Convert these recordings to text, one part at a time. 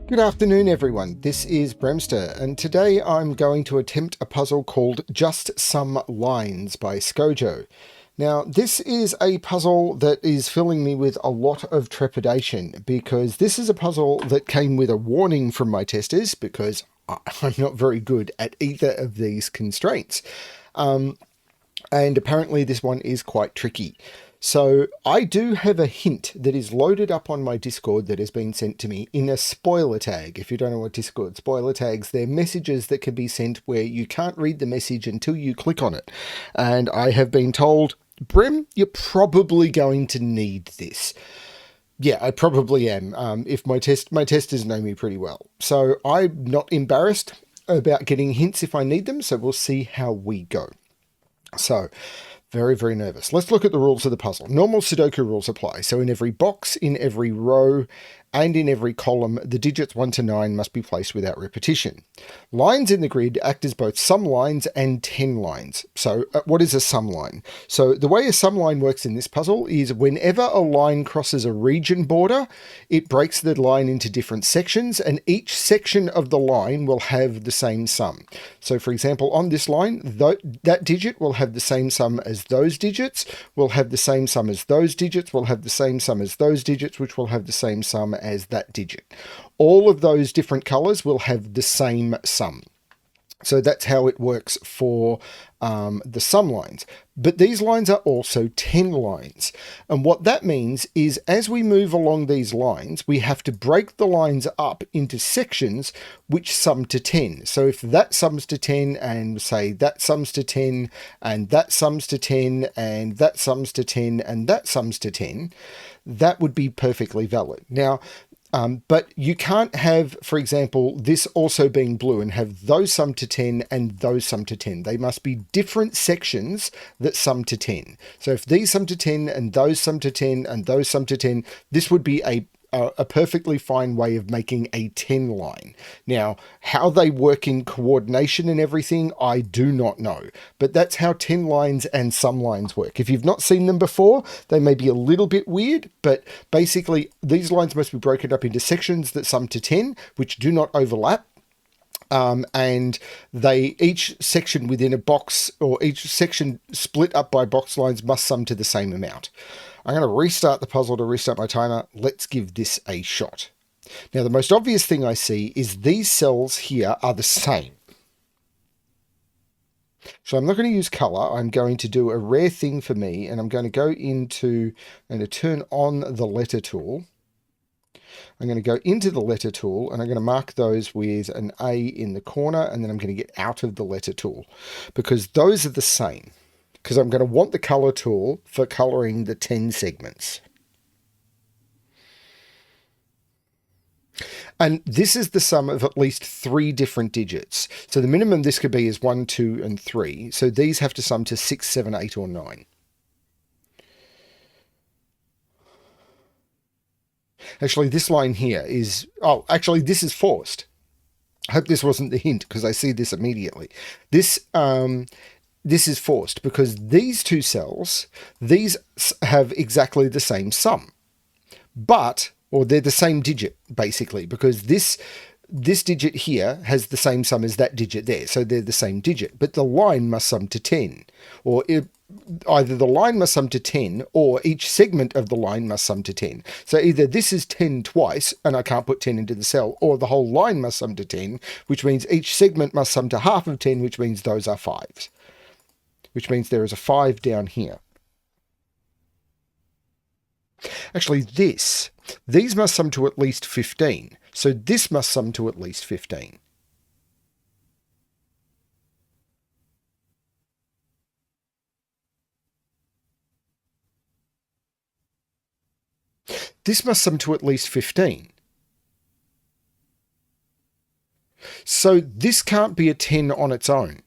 Good afternoon, everyone. This is BremSter, and today I'm going to attempt a puzzle called Just Some Lines by Scojo. Now, this is a puzzle that is filling me with a lot of trepidation because this is a puzzle that came with a warning from my testers because I'm not very good at either of these constraints. And apparently this one is quite tricky. So I do have a hint that is loaded up on my Discord that has been sent to me in a spoiler tag. If you don't know what Discord spoiler tags, they're messages that can be sent where you can't read the message until you click on it. And I have been told, Brem, you're probably going to need this. Yeah, I probably am, if my testers know me pretty well. So I'm not embarrassed about getting hints if I need them, so we'll see how we go. So, very, very nervous. Let's look at the rules of the puzzle. Normal Sudoku rules apply. So in every box, in every row, and in every column, the digits 1 to 9 must be placed without repetition. Lines in the grid act as both sum lines and 10 lines. So what is a sum line? So the way a sum line works in this puzzle is whenever a line crosses a region border, it breaks the line into different sections, and each section of the line will have the same sum. So for example, on this line, that digit will have the same sum as those digits, will have the same sum as those digits, will have the same sum as those digits, which will have the same sum as that digit. All of those different colors will have the same sum. So that's how it works for the sum lines. But these lines are also 10 lines. And what that means is as we move along these lines, we have to break the lines up into sections which sum to 10. So if that sums to 10 and say that sums to 10 and that sums to 10 and that sums to 10 and that sums to 10, that would be perfectly valid. Now, but you can't have, for example, this also being blue and have those sum to 10 and those sum to 10. They must be different sections that sum to 10. So if these sum to 10 and those sum to 10 and those sum to 10, this would be a perfectly fine way of making a 10 line. Now, how they work in coordination and everything, I do not know. But that's how 10 lines and sum lines work. If you've not seen them before, they may be a little bit weird, but basically these lines must be broken up into sections that sum to 10, which do not overlap. And each section within a box, or each section split up by box lines, must sum to the same amount. I'm going to restart the puzzle to restart my timer. Let's give this a shot. Now, the most obvious thing I see is these cells here are the same. So I'm not going to use color. I'm going to do a rare thing for me, and I'm going to go into, I'm going to turn on the letter tool. I'm going to go into the letter tool and I'm going to mark those with an A in the corner, and then I'm going to get out of the letter tool because those are the same. Because I'm going to want the color tool for coloring the 10 segments. And this is the sum of at least 3 different digits. So the minimum this could be is 1, 2, and 3. So these have to sum to 6, 7, 8, or 9. Actually, this line here is... Oh, actually, this is forced. I hope this wasn't the hint because I see this immediately. This is forced because these two cells, these have exactly the same sum. Or they're the same digit, basically, because this digit here has the same sum as that digit there. So they're the same digit. But the line must sum to 10. Or either the line must sum to 10 or each segment of the line must sum to 10. So either this is 10 twice and I can't put 10 into the cell, or the whole line must sum to 10, which means each segment must sum to half of 10, which means those are 5s. Which means there is a 5 down here. Actually, these must sum to at least 15. So this must sum to at least 15. This must sum to at least 15. So this can't be a 10 on its own.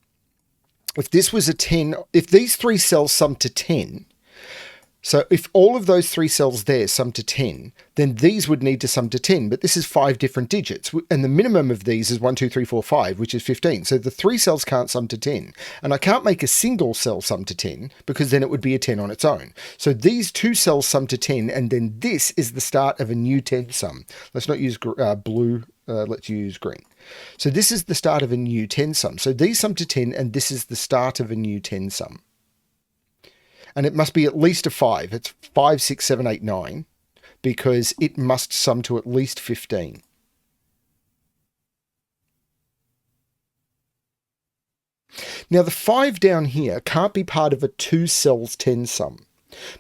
If this was a 10, if these 3 cells sum to 10, so if all of those 3 cells there sum to 10, then these would need to sum to 10, but this is 5 different digits, and the minimum of these is 1, 2, 3, 4, 5, which is 15. So the 3 cells can't sum to 10, and I can't make a single cell sum to 10, because then it would be a 10 on its own. So these 2 cells sum to 10, and then this is the start of a new 10 sum. Let's not use blue let's use green. So this is the start of a new 10 sum. So these sum to 10, and this is the start of a new 10 sum. And it must be at least a 5. It's 5, 6, 7, 8, 9, because it must sum to at least 15. Now the 5 down here can't be part of a 2 cells 10 sum,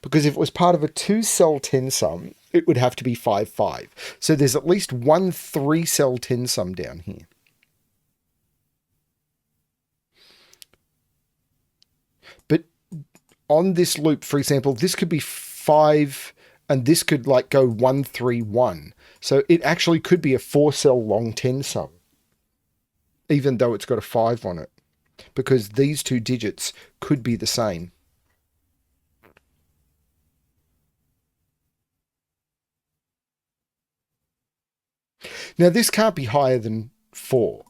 because if it was part of a 2 cell 10 sum, it would have to be 5, 5. So there's at least one 3 cell 10 sum down here. But on this loop, for example, this could be 5 and this could like go 1, 3, 1. So it actually could be a 4 cell long 10 sum, even though it's got a 5 on it, because these two digits could be the same. Now this can't be higher than 4,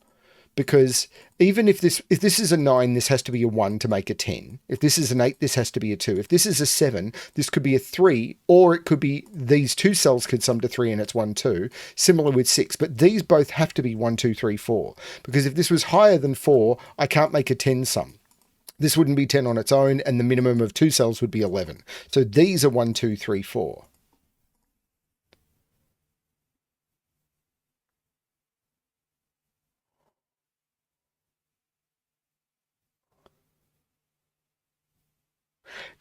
because even if this is a 9, this has to be a 1 to make a 10. If this is an 8, this has to be a 2. If this is a 7, this could be a 3, or it could be these 2 cells could sum to 3 and it's 1, 2. Similar with 6, but these both have to be 1, 2, 3, 4. Because if this was higher than 4, I can't make a 10 sum. This wouldn't be 10 on its own, and the minimum of 2 cells would be 11. So these are 1, 2, 3, 4.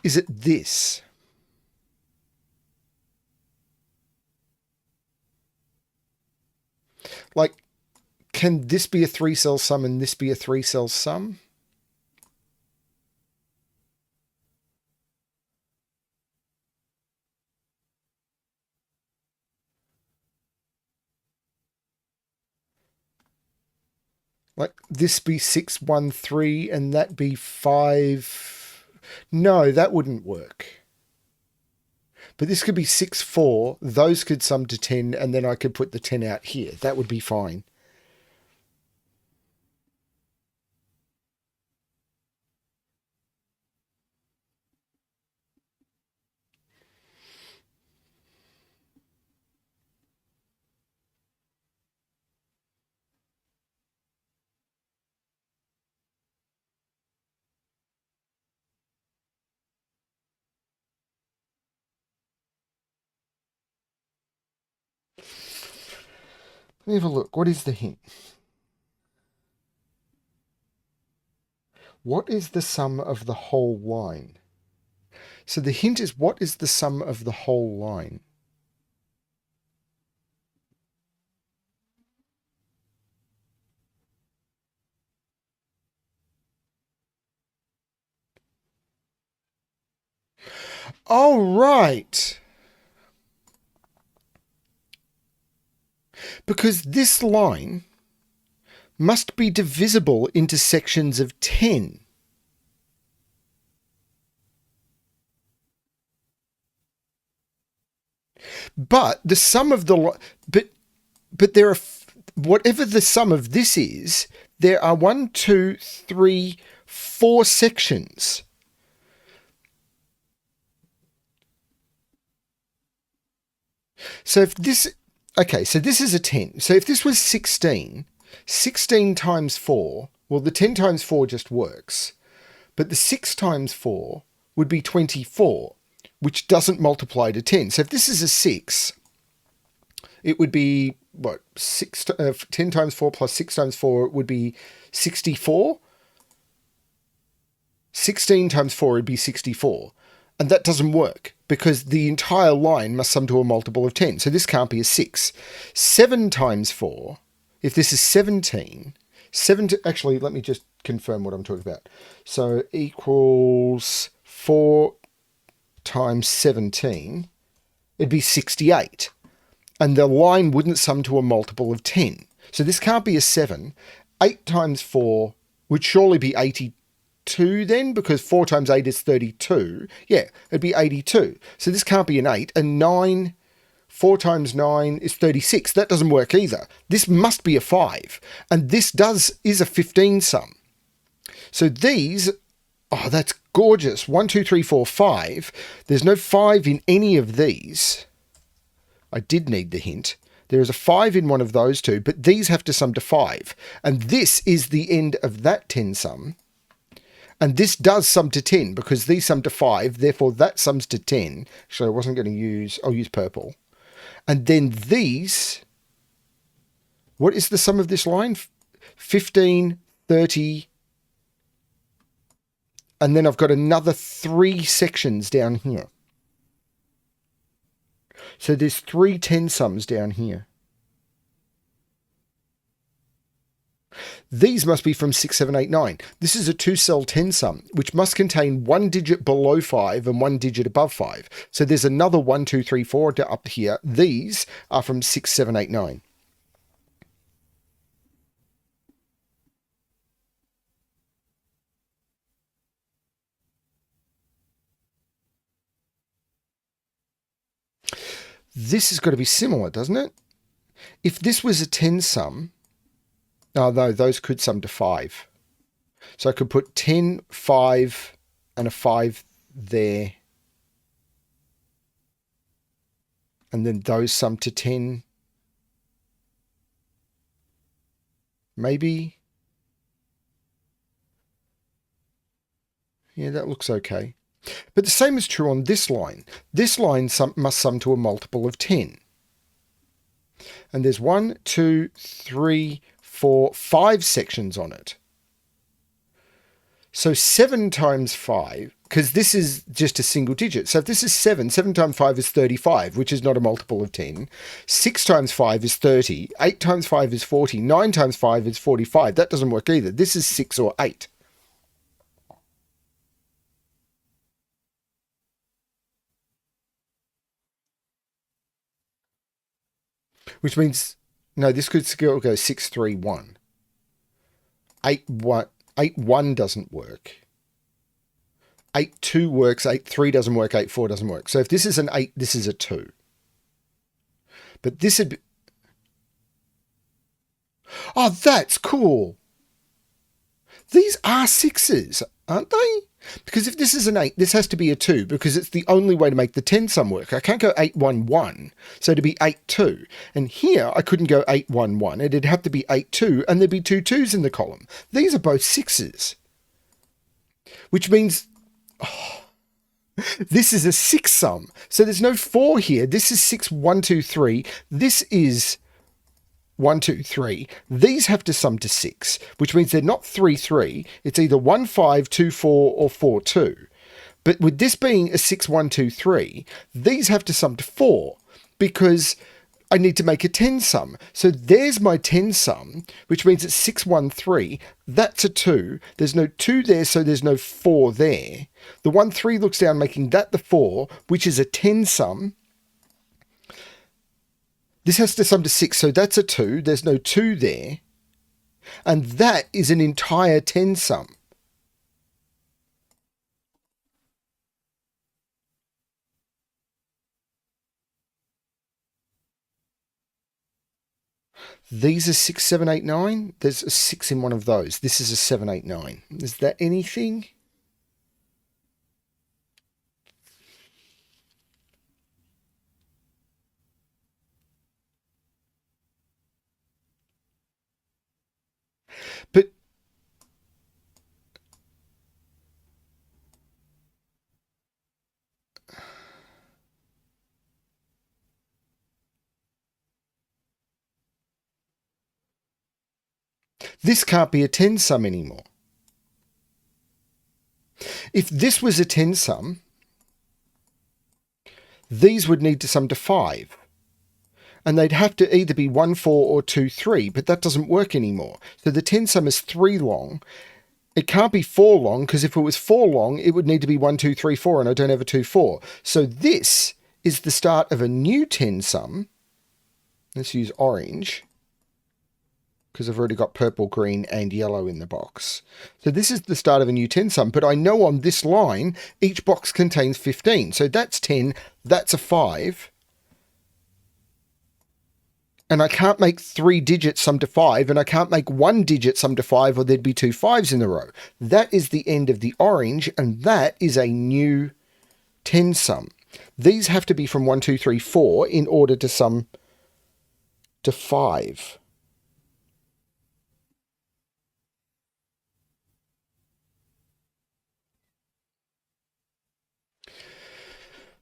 Is it this? Like, can this be a 3 cell sum and this be a 3 cell sum? Like this be 6, 1, 3 and that be 5. No, that wouldn't work. But this could be 6, 4. Those could sum to 10 and then I could put the 10 out here. That would be fine. Let me have a look. What is the hint? What is the sum of the whole line? So the hint is, what is the sum of the whole line? Oh, right. Because this line must be divisible into sections of 10. But the sum of the... But there are... Whatever the sum of this is, there are 1, 2, 3, 4 sections. So if this... Okay, so this is a 10. So if this was 16, 16 times 4, well, the 10 times 4 just works. But the 6 times 4 would be 24, which doesn't multiply to 10. So if this is a 6, it would be, what, 10 times 4 plus 6 times 4 would be 64. 16 times 4 would be 64. And that doesn't work because the entire line must sum to a multiple of 10. So this can't be a 6. 7 times 4, if this is 17, actually, let me just confirm what I'm talking about. So equals 4 times 17, it'd be 68. And the line wouldn't sum to a multiple of 10. So this can't be a 7. 8 times 4 would surely be 82 then, because 4 times 8 is 32. Yeah, it'd be 82. So this can't be an 8. And 9, 4 times 9 is 36. That doesn't work either. This must be a 5. And this is a 15 sum. So these, oh, that's gorgeous. 1, 2, 3, 4, 5. There's no 5 in any of these. I did need the hint. There is a 5 in one of those two, but these have to sum to 5. And this is the end of that 10 sum. And this does sum to 10 because these sum to 5. Therefore, that sums to 10. Actually, I wasn't going to use... I'll use purple. And then these... What is the sum of this line? 15, 30... And then I've got another 3 sections down here. So there's 3 10 sums down here. These must be from 6, 7, 8, 9. This is a 2-cell 10 sum, which must contain 1 digit below 5 and 1 digit above 5. So there's another 1, 2, 3, 4 up here. These are from 6, 7, 8, 9. This has got to be similar, doesn't it? If this was a 10 sum, oh no, those could sum to 5. So I could put 10, 5, and a 5 there. And then those sum to 10. Maybe. Yeah, that looks okay. But the same is true on this line. This line must sum to a multiple of 10. And there's 1, 2, 3, 4, 5 sections on it. So 7 times 5, because this is just a single digit. So if this is 7, 7 times 5 is 35, which is not a multiple of 10. 6 times 5 is 30. 8 times 5 is 40. 9 times 5 is 45. That doesn't work either. This is 6 or 8. Which means, no, this could still go 6, 3, 1. 8, 1. 8, 1 doesn't work. 8, 2 works. 8, 3 doesn't work. 8, 4 doesn't work. So if this is an 8, this is a 2. But this would be... Oh, that's cool. These are 6s, aren't they? Because if this is an 8, this has to be a 2 because it's the only way to make the 10 sum work. I can't go 8, 1, 1. So to be 8, 2. And here I couldn't go 8, 1, 1. It'd have to be 8, 2 and there'd be 2 2s in the column. These are both 6s. Which means... Oh, this is a 6 sum. So there's no 4 here. This is 6, 1, 2, 3. This is 1, 2, 3. These have to sum to 6, which means they're not 3, 3. It's either 1, 5, 2, 4, or 4, 2. But with this being a 6, 1, 2, 3, these have to sum to 4 because I need to make a 10 sum. So there's my 10 sum, which means it's 6, 1, 3. That's a 2. There's no 2 there, so there's no 4 there. The 1, 3 looks down, making that the 4, which is a 10 sum. This has to sum to 6, so that's a 2. There's no 2 there. And that is an entire 10 sum. These are 6, 7, 8, 9. There's a 6 in one of those. This is a 7, 8, 9. Is that anything? But this can't be a 10 sum anymore. If this was a 10 sum, these would need to sum to 5. And they'd have to either be 1, 4 or 2, 3, but that doesn't work anymore. So the 10 sum is 3 long. It can't be 4 long, because if it was 4 long, it would need to be 1, 2, 3, 4, and I don't have a 2, 4. So this is the start of a new 10 sum. Let's use orange, because I've already got purple, green, and yellow in the box. So this is the start of a new 10 sum, but I know on this line, each box contains 15. So that's 10, that's a 5. And I can't make 3 digits sum to 5, and I can't make 1 digit sum to 5, or there'd be 2 5s in a row. That is the end of the orange, and that is a new 10 sum. These have to be from 1, 2, 3, 4 in order to sum to 5.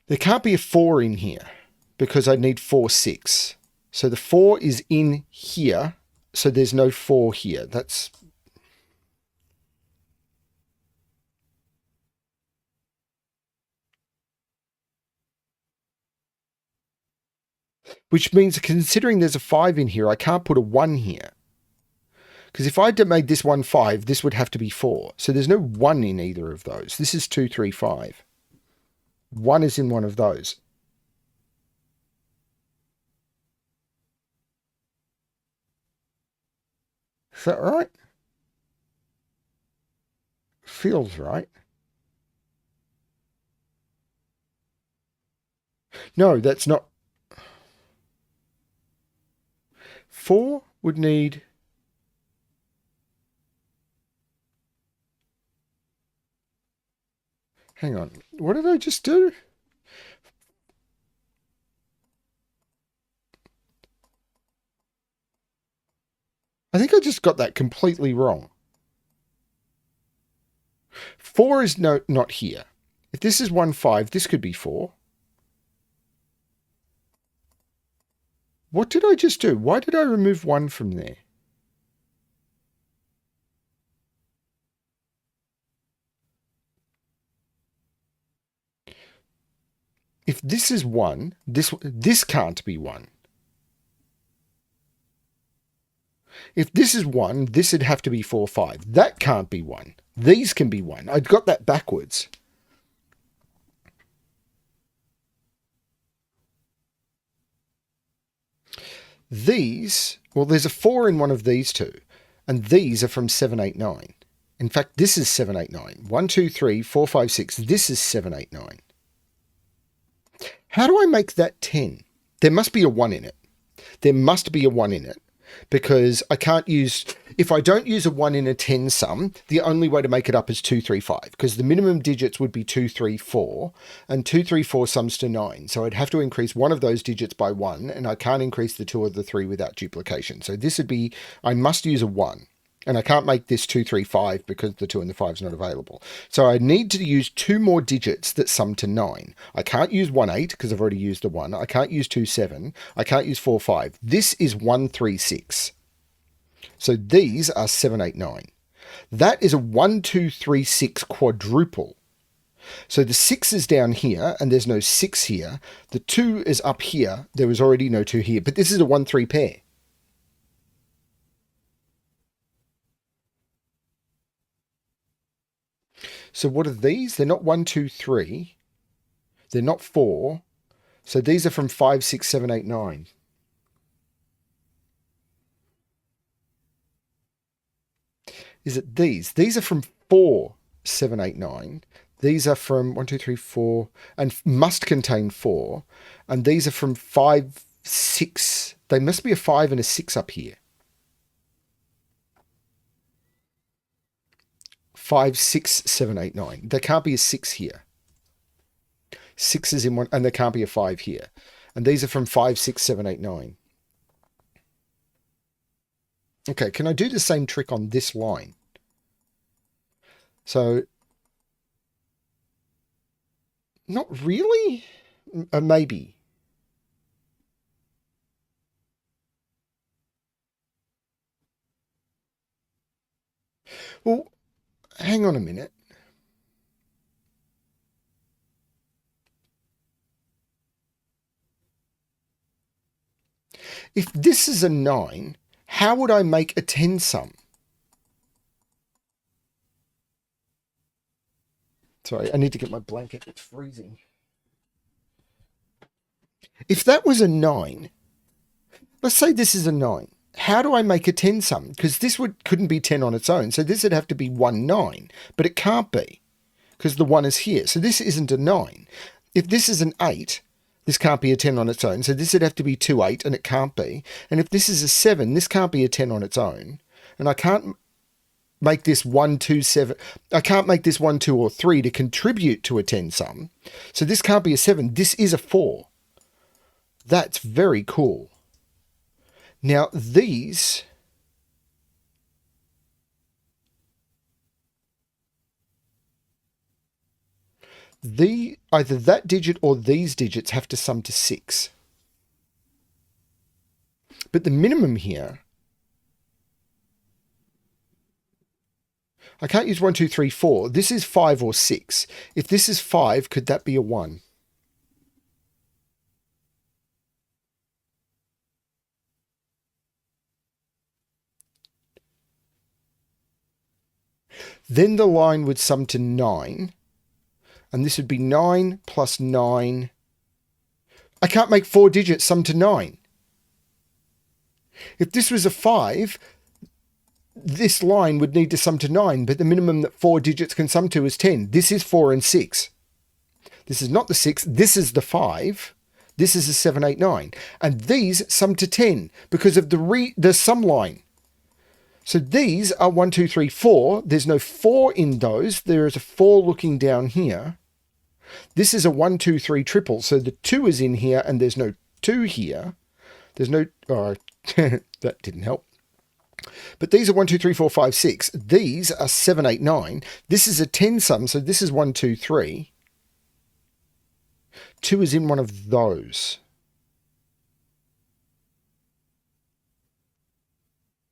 There can't be a 4 in here because I need 4, 6. So the 4 is in here, so there's no 4 here. That's... Which means, considering there's a 5 in here, I can't put a 1 here. Because if I'd made this one 5, this would have to be 4. So there's no 1 in either of those. This is 2, 3, 5. 1 is in one of those. Is that right? Feels right. No, that's not. 4 would need... Hang on. What did I just do? I think I just got that completely wrong. 4 is not here. If this is 1, 5, this could be 4. What did I just do? Why did I remove 1 from there? If this is 1, this can't be 1. If this is 1, this would have to be 4, 5. That can't be 1. These can be 1. I'd got that backwards. These, well, there's a 4 in one of these two, and these are from 7, 8, 9. In fact, this is 7, 8, 9. 1, 2, 3, 4, 5, 6. This is 7, 8, 9. How do I make that 10? There must be a 1 in it. There must be a 1 in it. Because I can't use... If I don't use a 1 in a 10 sum, the only way to make it up is 2, 3, 5. Because the minimum digits would be 2, 3, 4. And 2, 3, 4 sums to 9. So I'd have to increase one of those digits by 1. And I can't increase the 2 or the 3 without duplication. So this would be... I must use a 1. And I can't make this 2, 3, 5 because the 2 and the 5 is not available. So I need to use 2 more digits that sum to 9. I can't use 1, 8 because I've already used the 1. I can't use 2, 7. I can't use 4, 5. This is 1, 3, 6. So these are 7, 8, 9. That is a 1, 2, 3, 6 quadruple. So the 6 is down here and there's no 6 here. The 2 is up here. There was already no 2 here. But this is a 1, 3 pair. So what are these? They're not 1, 2, 3. They're not 4. So these are from 5, 6, 7, 8, 9. Is it these? These are from 4, 7, 8, 9. These are from 1, 2, 3, 4, and must contain 4. And these are from 5, 6. They must be a 5 and a 6 up here. 5, 6, 7, 8, 9. There can't be a 6 here. 6 is in one, and there can't be a 5 here. And these are from 5, 6, 7, 8, 9. Okay, can I do the same trick on this line? So, not really? Maybe. Well, hang on a minute. If this is a 9, how would I make a 10 sum? Sorry, I need to get my blanket. It's freezing. If that was a 9, let's say this is a 9. How do I make a 10 sum? Because this couldn't be 10 on its own. So this would have to be 1, 9. But it can't be because the 1 is here. So this isn't a 9. If this is an 8, this can't be a 10 on its own. So this would have to be 2, 8, and it can't be. And if this is a 7, this can't be a 10 on its own. And I can't make this 1, 2, 7. I can't make this 1, 2, or 3 to contribute to a 10 sum. So this can't be a 7. This is a 4. That's very cool. Now these, either that digit or these digits have to sum to 6. But the minimum here, I can't use 1, 2, 3, 4. This is 5 or 6. If this is 5, could that be a 1? Then the line would sum to 9. And this would be 9 plus 9. I can't make 4 digits sum to 9. If this was a 5, this line would need to sum to 9, but the minimum that 4 digits can sum to is 10. This is 4 and 6. This is not the 6. This is the 5. This is a 7, 8, 9. And these sum to 10 because of the sum line. So these are 1, 2, 3, 4. There's no 4 in those. There is a 4 looking down here. This is a 1, 2, 3 triple. So the 2 is in here and there's no 2 here. There's no... Oh, that didn't help. But these are 1, 2, 3, 4, 5, 6. These are 7, 8, 9. This is a 10 sum. So this is 1, 2, 3. 2 is in one of those.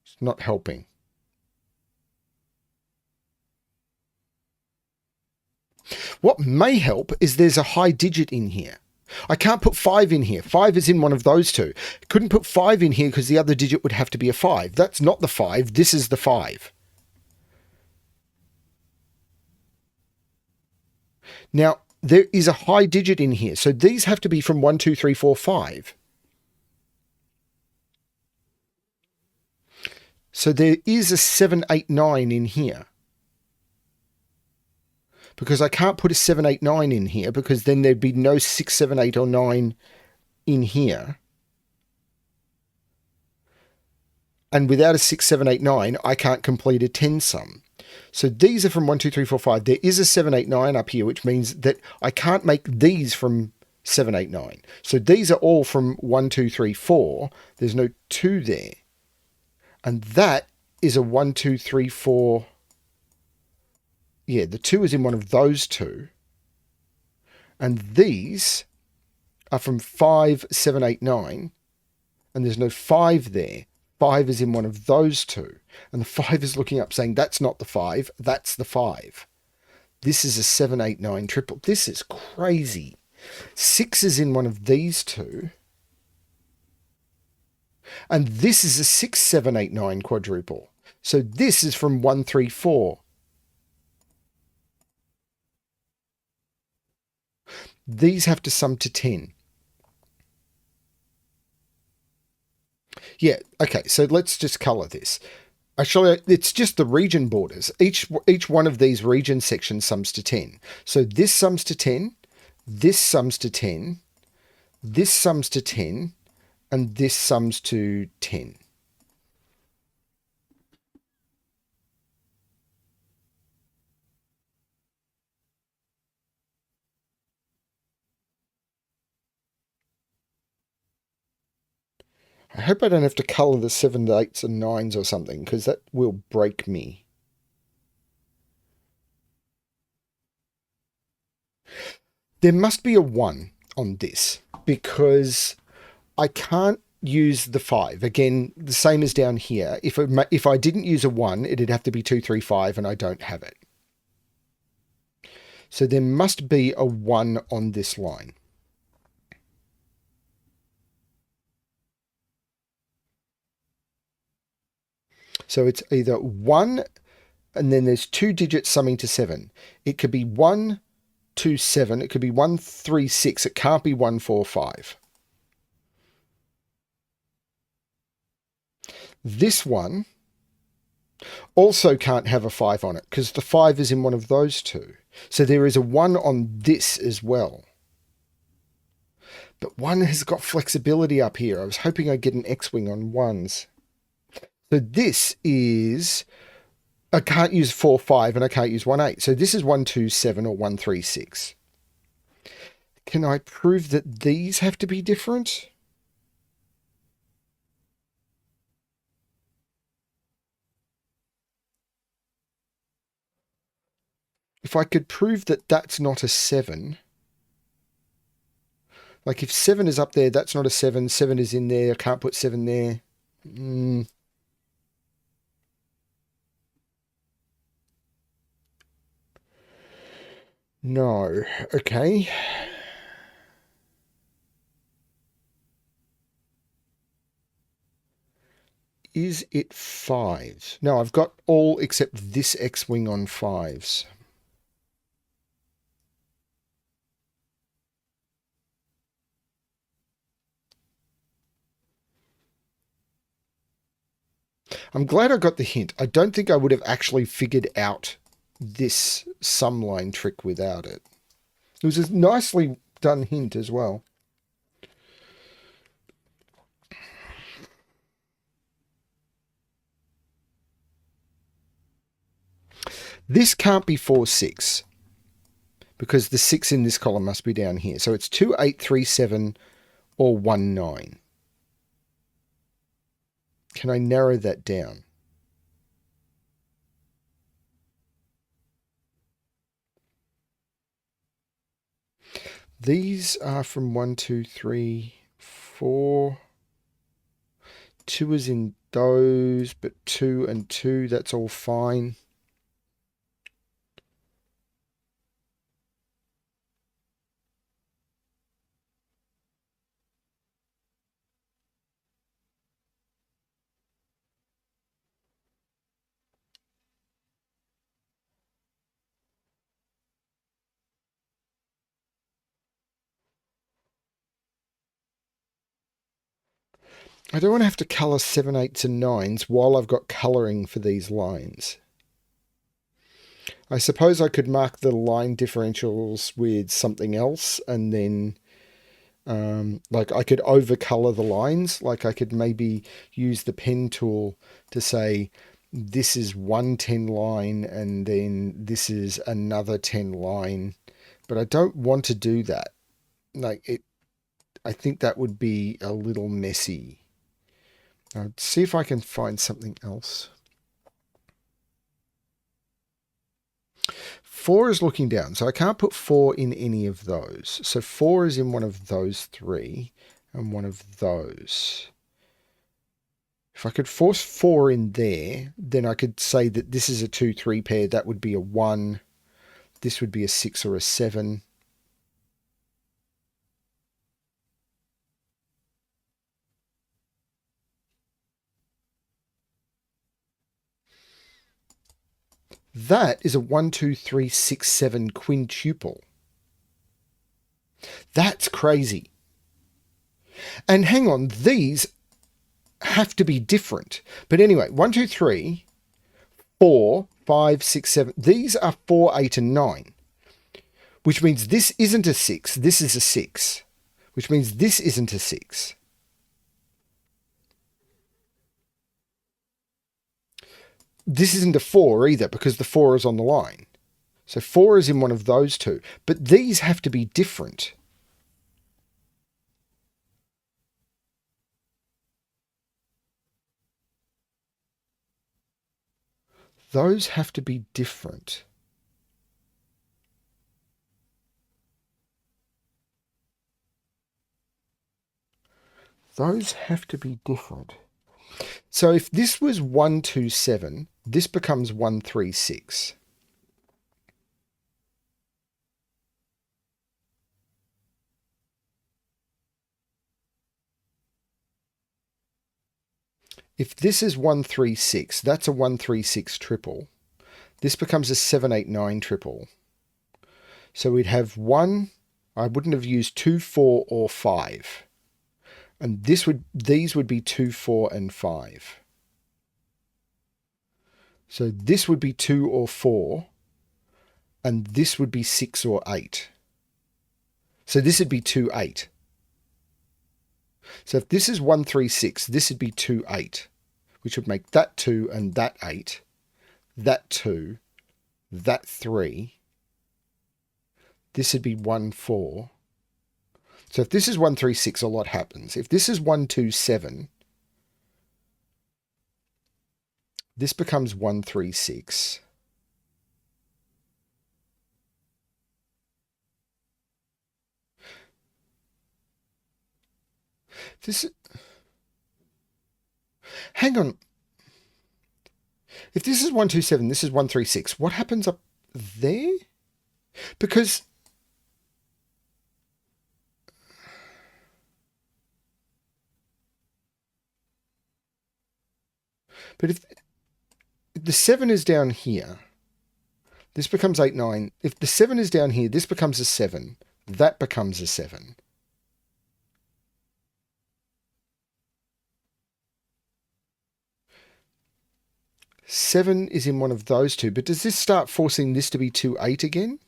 It's not helping. What may help is there's a high digit in here. I can't put 5 in here. 5 is in one of those two. Couldn't put 5 in here because the other digit would have to be a 5. That's not the 5. This is the 5. Now, there is a high digit in here. So these have to be from 1, 2, 3, 4, 5. So there is a 7, 8, 9 in here. Because I can't put a 7, 8, 9 in here because then there'd be no 6, 7, 8 or 9 in here. And without a 6, 7, 8, 9, I can't complete a 10 sum. So these are from 1, 2, 3, 4, 5. There is a 7, 8, 9 up here, which means that I can't make these from 7, 8, 9. So these are all from 1, 2, 3, 4. There's no 2 there. And that is a 1, 2, 3, 4. Yeah, the 2 is in one of those two. And these are from 5, 7, 8, 9. And there's no 5 there. 5 is in one of those two. And the 5 is looking up saying, that's not the 5, that's the 5. This is a 7, 8, 9 triple. This is crazy. 6 is in one of these two. And this is a 6, 7, 8, 9 quadruple. So this is from 1, 3, 4. These have to sum to 10. Yeah, okay, so let's just colour this. Actually, it's just the region borders. Each one of these region sections sums to 10. So this sums to 10, this sums to 10, this sums to 10, and this sums to 10. I hope I don't have to colour the 7s, 8s and 9s or something, because that will break me. There must be a 1 on this, because I can't use the 5. Again, the same as down here. If I didn't use a 1, it'd have to be 2, 3, 5, and I don't have it. So there must be a 1 on this line. So it's either 1, and then there's 2 digits summing to 7. It could be 1, 2, 7. It could be 1, 3, 6. It can't be 1, 4, 5. This one also can't have a 5 on it because the 5 is in one of those two. So there is a 1 on this as well. But 1 has got flexibility up here. I was hoping I'd get an X-wing on 1s. So this is, I can't use 4, 5, and I can't use 1, 8. So this is 1, 2, 7 or 1, 3, 6. Can I prove that these have to be different? if I could prove that that's not a 7, like if 7 is up there, that's not a 7, 7 is in there, I can't put 7 there. No. Okay. Is it 5s? No, I've got all except this X-wing on 5s. I'm glad I got the hint. I don't think I would have actually figured out this sum line trick without it. It was a nicely done hint as well. This can't be 4, 6 because the 6 in this column must be down here. So it's 2, 8, 3, 7 or 1, 9. Can I narrow that down? These are from 1, 2, 3, 4. 2 is in those, but 2 and 2, that's all fine. I don't want to have to colour 7, 8s and 9s while I've got colouring for these lines. I suppose I could mark the line differentials with something else and then like I could overcolour the lines. Like I could maybe use the pen tool to say this is one 10 line and then this is another 10 line. But I don't want to do that. I think that would be a little messy. I'll see if I can find something else. 4 is looking down, so I can't put 4 in any of those. So 4 is in one of those 3 and one of those. If I could force 4 in there, then I could say that this is a 2, 3 pair. That would be a 1. This would be a 6 or a 7. That is a 1, 2, 3, 6, 7 quintuple. That's crazy. And hang on, these have to be different. But anyway, 1, 2, 3, 4, 5, 6, 7. These are 4, 8, and 9. Which means this isn't a 6. This is a 6. Which means this isn't a 6. This isn't a 4 either because the 4 is on the line. So 4 is in one of those two. But these have to be different. Those have to be different. Those have to be different. So if this was 1, 2, 7, this becomes 1, 3, 6. If this is 1, 3, 6, that's a 1, 3, 6 triple. This becomes a 7, 8, 9 triple. So we'd have 1, I wouldn't have used 2, 4, or 5. And these would be 2, 4, and 5. So this would be 2 or 4, and this would be 6 or 8. So this would be 2, 8. So if this is 1, 3, 6, this would be 2, 8, which would make that 2 and that 8, that 2, that 3. This would be 1, 4. So if this is 1, 3, 6, a lot happens. If this is 1, 2, 7, this becomes 1, 3, 6. This, hang on. If this is 127, this is 136. What happens up there? Because, but if the 7 is down here, this becomes 8, 9. If the 7 is down here, this becomes a 7. That becomes a 7. Seven is in one of those two, but does this start forcing this to be 2, 8 again?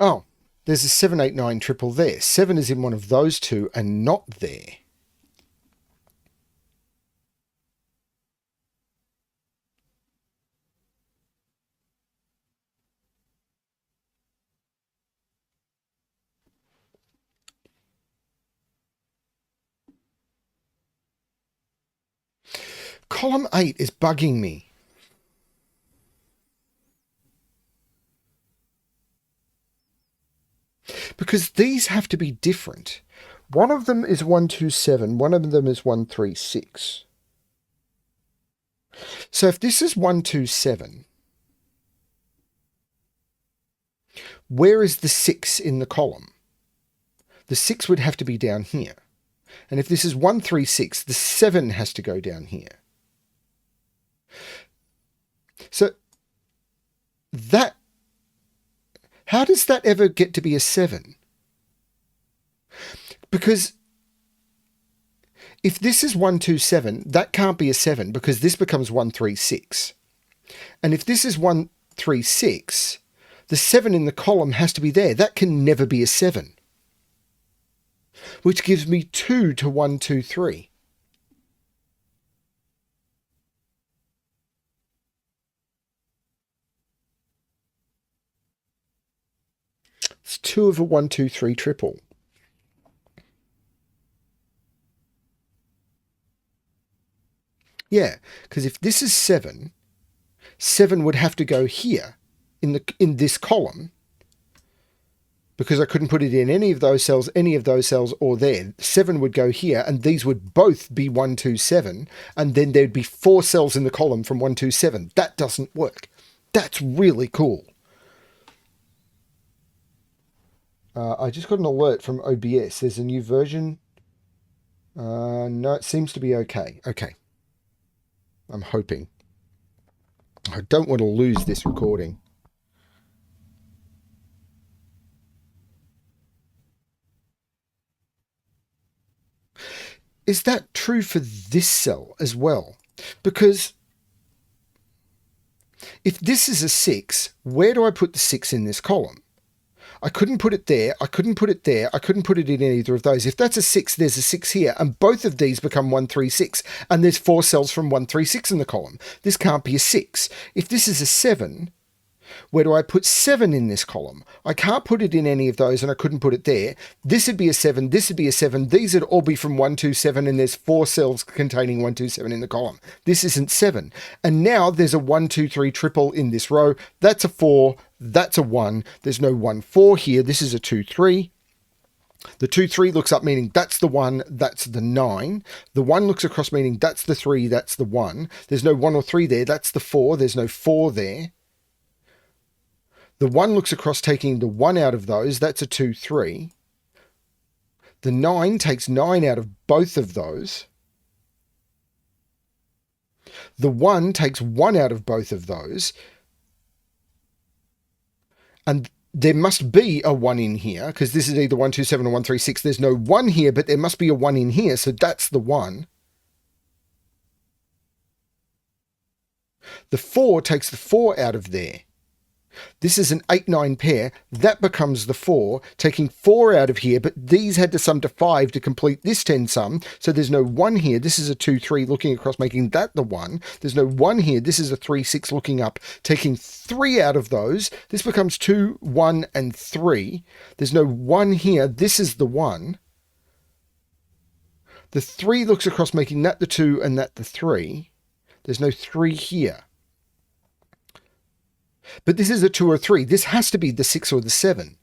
Oh, there's a 7, 8, 9 triple there. 7 is in one of those two and not there. Column 8 is bugging me. Because these have to be different. One of them is 127, one of them is 136. So if this is 127, where is the 6 in the column? The 6 would have to be down here. And if this is 136, the 7 has to go down here. So that, how does that ever get to be a 7? Because if this is 127, that can't be a 7 because this becomes 136. And if this is 136, the 7 in the column has to be there. That can never be a 7. Which gives me 2 to 123. It's 2 of a 123 triple. Yeah, because if this is 7, 7 would have to go here in this column because I couldn't put it in any of those cells, or there. 7 would go here, and these would both be 127, and then there'd be 4 cells in the column from 127. That doesn't work. That's really cool. I just got an alert from OBS. There's a new version. No, it seems to be okay. Okay. I'm hoping. I don't want to lose this recording. Is that true for this cell as well? Because if this is a 6, where do I put the 6 in this column? I couldn't put it there. I couldn't put it there. I couldn't put it in either of those. If that's a 6, there's a 6 here, and both of these become 136, and there's 4 cells from 136 in the column. This can't be a 6. If this is a 7, where do I put 7 in this column? I can't put it in any of those, and I couldn't put it there. This would be a 7, this would be a 7, these would all be from 127, and there's 4 cells containing 127 in the column. This isn't 7. And now there's a 123 triple in this row. That's a 4, that's a 1. There's no 1 4 here. This is a 2 3. The 2 3 looks up, meaning that's the 1, that's the 9. The 1 looks across, meaning that's the 3, that's the 1. There's no 1 or 3 there, that's the 4. There's no 4 there. The 1 looks across, taking the 1 out of those. That's a 2 3. The 9 takes 9 out of both of those. The 1 takes 1 out of both of those. And there must be a 1 in here, because this is either 127 or 136. There's no 1 here, but there must be a 1 in here, so that's the 1. The 4 takes the 4 out of there. This is an 8-9 pair. That becomes the 4, taking 4 out of here, but these had to sum to 5 to complete this 10 sum. So there's no 1 here. This is a 2-3 looking across, making that the 1. There's no 1 here. This is a 3-6 looking up, taking 3 out of those. This becomes 2, 1, and 3. There's no 1 here. This is the 1. The 3 looks across, making that the 2 and that the 3. There's no 3 here. But this is a 2 or 3. This has to be the 6 or the 7.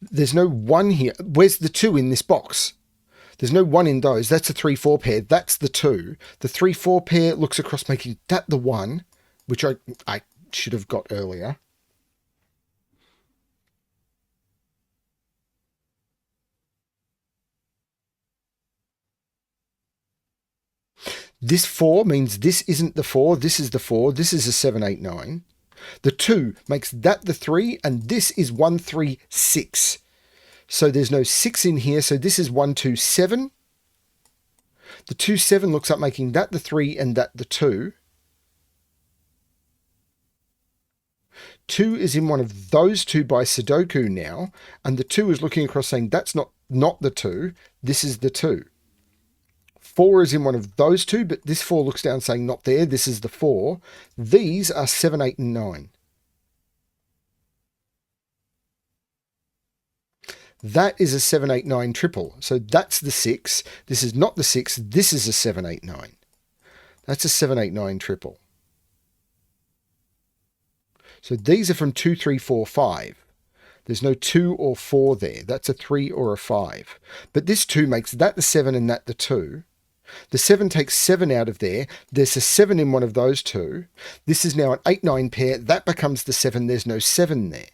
There's no 1 here. Where's the 2 in this box? There's no 1 in those. That's a 3-4 pair. That's the 2. The 3-4 pair looks across, making that the 1, which I should have got earlier. This 4 means this isn't the 4, this is the 4, this is a 7, 8, 9. The 2 makes that the 3, and this is 1, 3, 6. So there's no 6 in here, so this is 1, 2, 7. The 2, 7 looks up, making that the 3 and that the 2. 2 is in one of those two by Sudoku now, and the 2 is looking across saying that's not the 2, this is the 2. 4 is in one of those two, but this 4 looks down saying not there, this is the 4. These are 7, 8, and 9. That is a 7, 8, 9 triple. So that's the 6. This is not the 6. This is a 7, 8, 9. That's a 7, 8, 9 triple. So these are from 2, 3, 4, 5. There's no 2 or 4 there. That's a 3 or a 5. But this 2 makes that the 7 and that the 2. The 7 takes 7 out of there. There's a 7 in one of those two. This is now an 8-9 pair. That becomes the 7. There's no 7 there.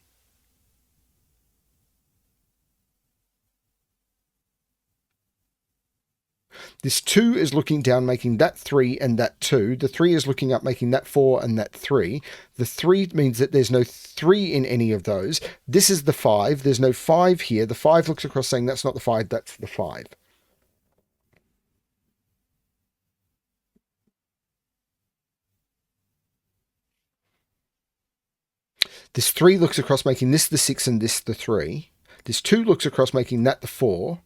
This 2 is looking down, making that 3 and that 2. The 3 is looking up, making that 4 and that 3. The 3 means that there's no 3 in any of those. This is the 5. There's no 5 here. The 5 looks across saying that's not the 5, that's the 5. This 3 looks across, making this the 6 and this the 3. This 2 looks across, making that the 4.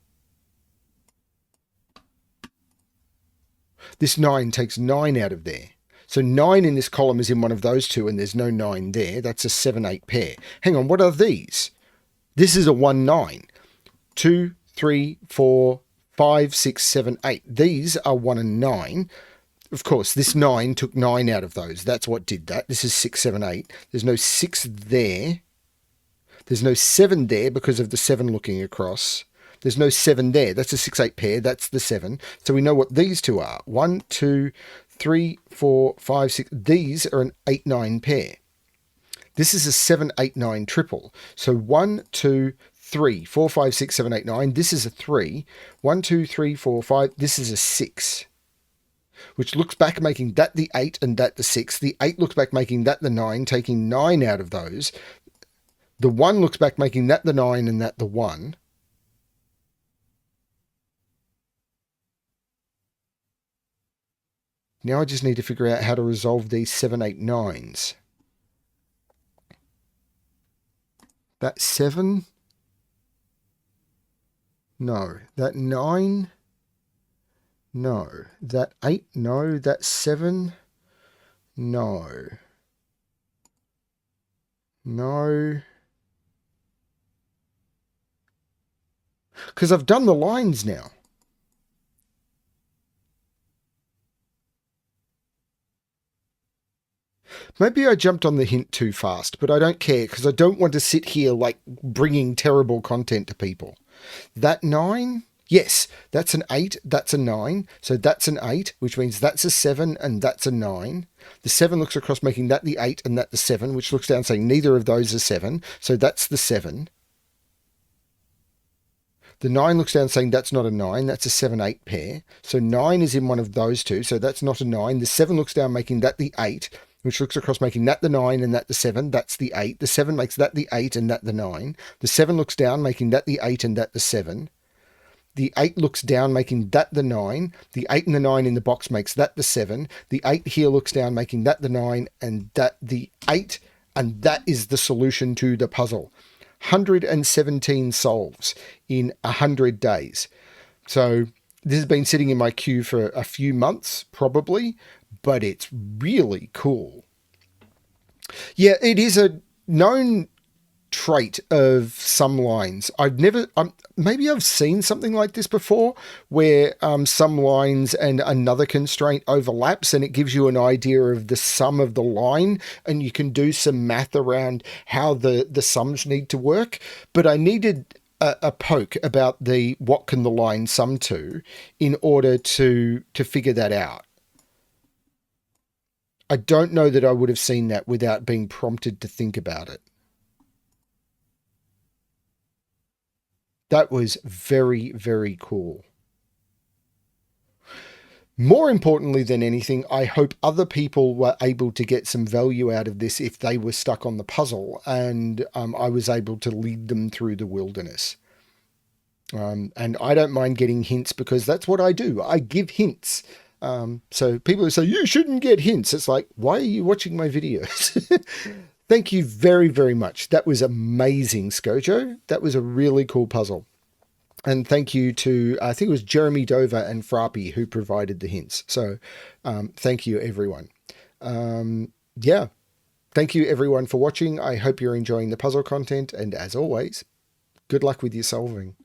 This 9 takes 9 out of there. So 9 in this column is in one of those two, and there's no 9 there. That's a 7, 8 pair. Hang on, what are these? This is a 1, 9. 2, 3, 4, 5, 6, 7, 8. These are 1 and 9. Of course, this 9 took 9 out of those. That's what did that. This is 6, 7, 8. There's no 6 there. There's no 7 there because of the 7 looking across. There's no 7 there. That's a 6, 8 pair. That's the 7. So we know what these two are. 1, 2, 3, 4, 5, 6. These are an 8, 9 pair. This is a 7, 8, 9 triple. So 1, 2, 3, 4, 5, 6, 7, 8, 9. This is a 3. 1, 2, 3, 4, 5. This is a 6. Which looks back, making that the 8 and that the 6. The 8 looks back, making that the 9, taking 9 out of those. The 1 looks back, making that the 9 and that the 1. Now I just need to figure out how to resolve these 7, 8, 9s. That 7? No. That 9? No. That 8? No. That 7? No. No. Because I've done the lines now. Maybe I jumped on the hint too fast, but I don't care because I don't want to sit here like bringing terrible content to people. That 9? Yes, that's an 8, that's a 9, so that's an 8, which means that's a 7 and that's a 9. The 7 looks across, making that the 8 and that the 7, which looks down saying neither of those are 7, so that's the 7. The 9 looks down saying that's not a 9, that's a 7, 8 pair. So 9 is in one of those two, so that's not a 9. The 7 looks down, making that the 8. which looks across, making that the 9 and that the 7. That's the 8. The 7 makes that the 8 and that the 9. The 7 looks down, making that the 8 and that the 7. The 8 looks down, making that the 9. The 8 and the 9 in the box makes that the 7. The 8 here looks down, making that the 9 and that the 8. And that is the solution to the puzzle. 117 solves in 100 days. So this has been sitting in my queue for a few months, probably, but it's really cool. Yeah, it is a known trait of some lines. I've never, maybe I've seen something like this before, where some lines and another constraint overlaps, and it gives you an idea of the sum of the line, and you can do some math around how the sums need to work. But I needed a poke about the what can the line sum to in order to figure that out. I don't know that I would have seen that without being prompted to think about it. That was very, very cool. More importantly than anything, I hope other people were able to get some value out of this if they were stuck on the puzzle, and I was able to lead them through the wilderness. And I don't mind getting hints, because that's what I do. I give hints. So people who say, you shouldn't get hints, it's like, why are you watching my videos? Thank you very, very much. That was amazing, Scojo. That was a really cool puzzle. And thank you to, I think it was Jeremy Dover and Frappy who provided the hints. So thank you, everyone. Yeah, thank you, everyone, for watching. I hope you're enjoying the puzzle content. And as always, good luck with your solving.